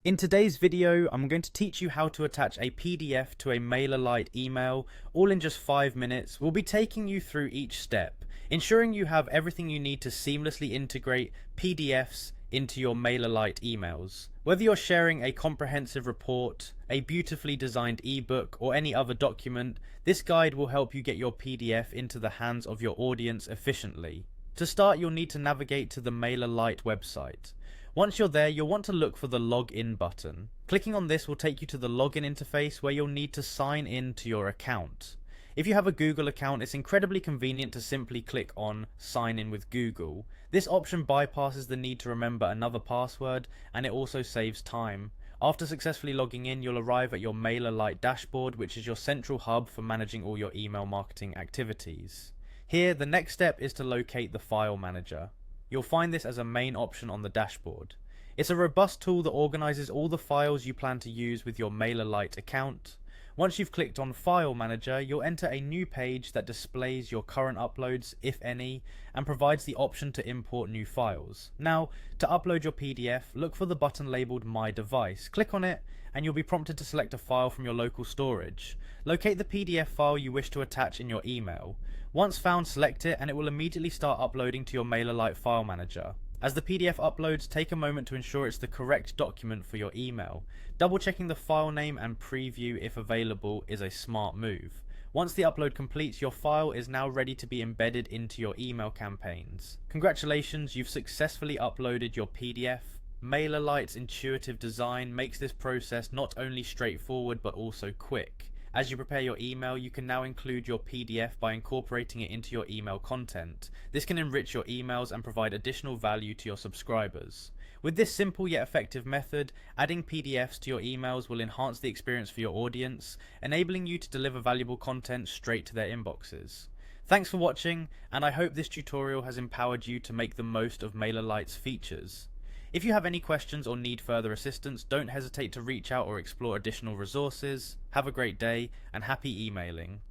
In today's video, I'm going to teach you how to attach a PDF to a Mailerlite email, all in just 5 minutes. We'll be taking you through each step, ensuring you have everything you need to seamlessly integrate PDFs into your Mailerlite emails. Whether you're sharing a comprehensive report, a beautifully designed ebook, or any other document, this guide will help you get your PDF into the hands of your audience efficiently. To start, you'll need to navigate to the Mailerlite website. Once you're there, you'll want to look for the Login button. Clicking on this will take you to the login interface where you'll need to sign in to your account. If you have a Google account, it's incredibly convenient to simply click on Sign in with Google. This option bypasses the need to remember another password, and it also saves time. After successfully logging in, you'll arrive at your Mailerlite dashboard, which is your central hub for managing all your email marketing activities. Here, the next step is to locate the file manager. You'll find this as a main option on the dashboard. It's a robust tool that organizes all the files you plan to use with your Mailerlite account. Once you've clicked on File Manager, you'll enter a new page that displays your current uploads, if any, and provides the option to import new files. Now, to upload your PDF, look for the button labeled My Device. Click on it, and you'll be prompted to select a file from your local storage. Locate the PDF file you wish to attach in your email. Once found, select it and it will immediately start uploading to your Mailerlite file manager. As the PDF uploads, take a moment to ensure it's the correct document for your email. Double checking the file name and preview if available is a smart move. Once the upload completes, your file is now ready to be embedded into your email campaigns. Congratulations, you've successfully uploaded your PDF. Mailerlite's intuitive design makes this process not only straightforward but also quick. As you prepare your email, you can now include your PDF by incorporating it into your email content. This can enrich your emails and provide additional value to your subscribers. With this simple yet effective method, adding PDFs to your emails will enhance the experience for your audience, enabling you to deliver valuable content straight to their inboxes. Thanks for watching, and I hope this tutorial has empowered you to make the most of Mailerlite's features. If you have any questions or need further assistance, don't hesitate to reach out or explore additional resources. Have a great day, and happy emailing.